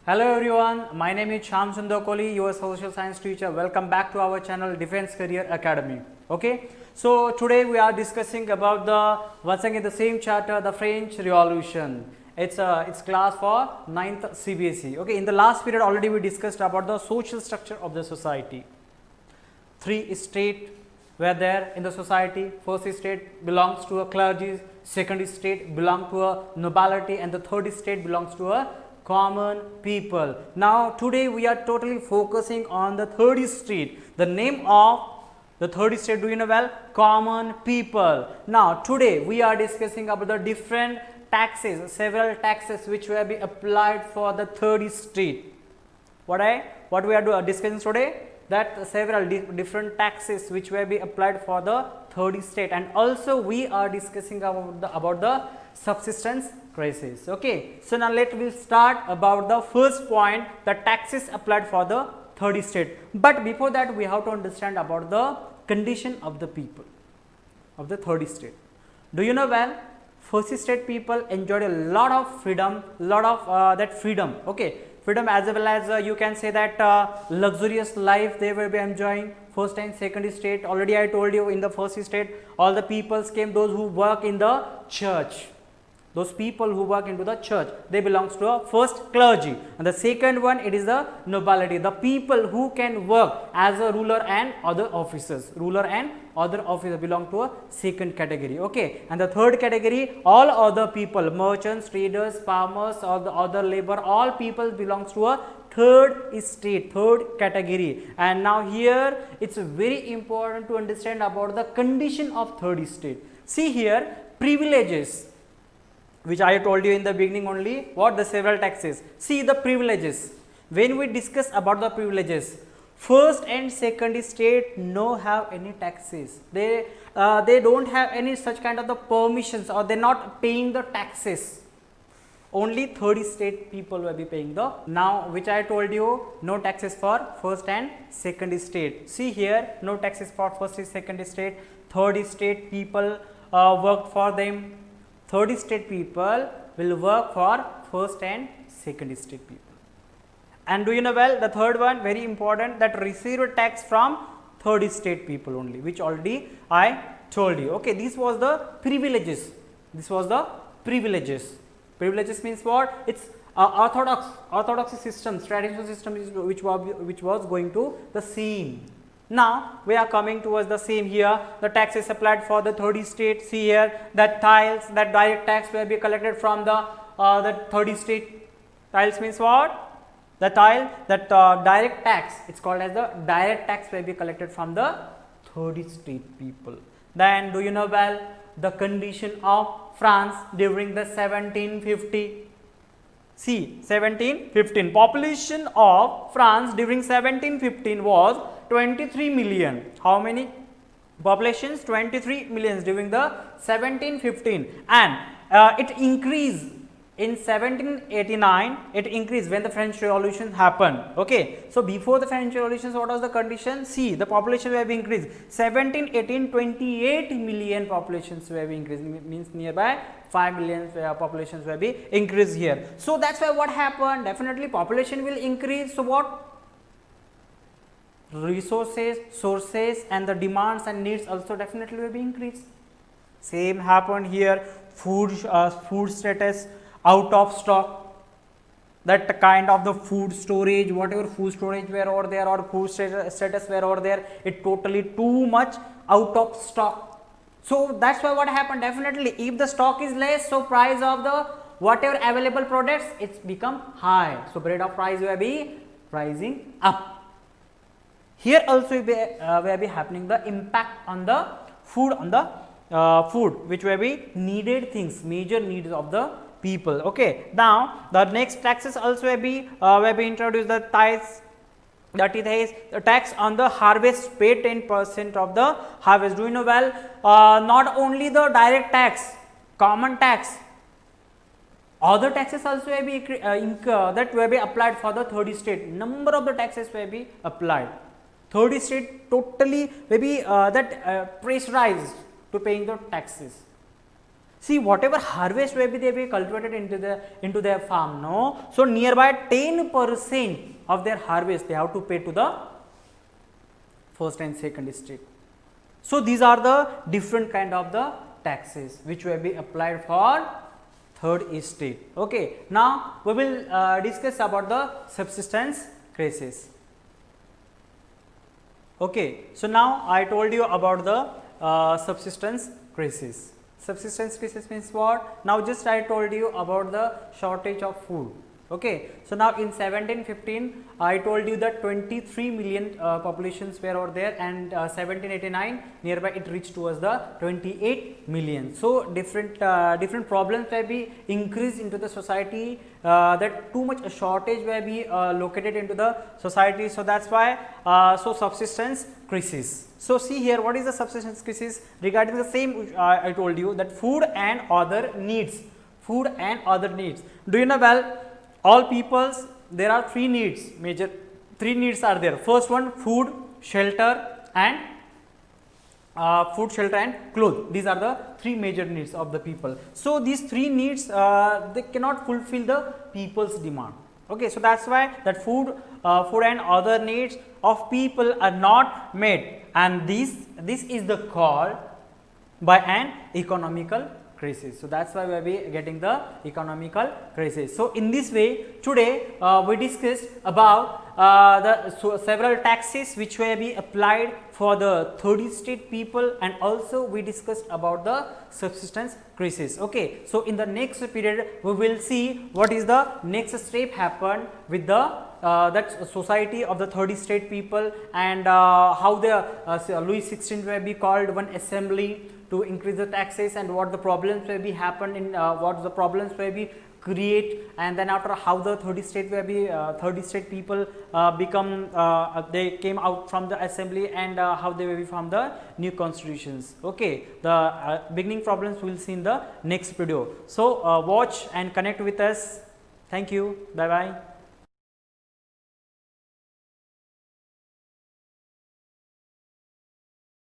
Hello everyone, my name is Shyam Sundar Kohli, your social science teacher. Welcome back to our channel Defense Career Academy. Okay, so today we are discussing about once again the same chapter, the French Revolution. It's class for 9th CBSE. Okay, in the last period already we discussed about the social structure of the society. Three states were there in the society. First state belongs to a clergy, second state belongs to a nobility, and the third state belongs to a common people. Now today we are totally focusing on the third state. The name of the third state, do you know well? Common people. Now today we are discussing about the different taxes, several taxes which will be applied for the third state. What we are discussing today? That several different taxes which will be applied for the third state, and also we are discussing about the subsistence crisis. Okay, so now let me start about the first point, the taxes applied for the third state. But before that we have to understand about the condition of the people of the third state. Do you know well, first state people enjoyed a lot of freedom, okay, freedom as well as you can say that luxurious life they will be enjoying. First and second state, already I told you, in the first state all the peoples came, those who work in the church. Those people who work into the church, they belongs to a first clergy, and the second one, it is the nobility, the people who can work as a ruler and other officers. Ruler and other officers belong to a second category. Okay, and the third category, all other people, merchants, traders, farmers, or the other labor, all people belongs to a third state, third category. And now here it's very important to understand about the condition of third state. See here, privileges, which I told you in the beginning only, what the several taxes. See the privileges. When we discuss about the privileges, first and second state no have any taxes. They don't have any such kind of the permissions, or they are not paying the taxes. Only third state people will be paying the, now which I told you, no taxes for first and second state. See here, no taxes for first and second state. Third state people work for them. Third state people will work for first and second state people. And do you know well, the third one, very important, that receive a tax from third state people only, which already I told you. Okay, this was the privileges. This was the privileges. Privileges means what? It's orthodox system, traditional system which was going to the same. Now we are coming towards the same here. The tax is applied for the third state. See here, that tiles, that direct tax will be collected from the third state. Tiles means what? The tile, that direct tax, it's called as the direct tax, will be collected from the third state people. Then do you know well, the condition of France during the 1750? See, 1715, population of France during 1715 was 23 million. How many populations? 23 millions during the 1715, and it increased in 1789. It increased when the French Revolution happened. Okay, so before the French Revolution, what was the condition? See, the population will be increased. 1718, 28 million populations will be increased, means nearby 5 million populations will be increased here. So that's why what happened, definitely population will increase. So what? Resources, sources, and the demands and needs also definitely will be increased. Same happened here. Food status out of stock, that kind of the food storage, whatever food storage were over there, or food status were over there, it totally too much out of stock. So that's why what happened, definitely if the stock is less, so price of the whatever available products, it's become high, so rate of price will be rising up. Here also will be happening the impact on the food, food which will be needed things, major needs of the people. Okay, now the next taxes also will be introduced, the tithes, that is the tax on the harvest, pay 10% of the harvest. Do you know well, not only the direct tax, common tax, other taxes also will be that will be applied for the third state. Number of the taxes will be applied. Third state totally will be pressurized to paying the taxes. See, whatever harvest will be they be cultivated into their farm, no. So nearby 10% of their harvest they have to pay to the first and second state. So these are the different kind of the taxes which will be applied for third estate. Okay. Now we will discuss about the subsistence crisis. Okay. So now I told you about the subsistence crisis. Subsistence crisis means what? Now just I told you about the shortage of food. Okay. So now in 1715 I told you that 23 million populations were over there, and 1789 nearby it reached towards the 28 million. So different problems will be increased into the society, that too much shortage will be located into the society. So that's why so subsistence crisis. So see here, what is the subsistence crisis? Regarding the same I told you that food and other needs. Food and other needs. Do you know well? All peoples, there are three needs, major three needs are there. First one, food, shelter and clothes. These are the three major needs of the people. So these three needs they cannot fulfill the people's demand. Okay, so that's why that food and other needs of people are not met, and this is the call by an economical crisis. So that's why we will be getting the economical crisis. So in this way, today we discussed about several taxes which will be applied for the third estate people, and also we discussed about the subsistence crisis. Okay. So in the next period we will see what is the next step happen with the that society of the third estate people, and how the Louis XVI will be called one assembly to increase the taxes, and what the problems will be happen in what the problems will be create, and then after how the third estate people become they came out from the assembly, and how they will be from the new constitutions. Okay, the beginning problems we will see in the next video. So watch and connect with us. Thank you. Bye bye.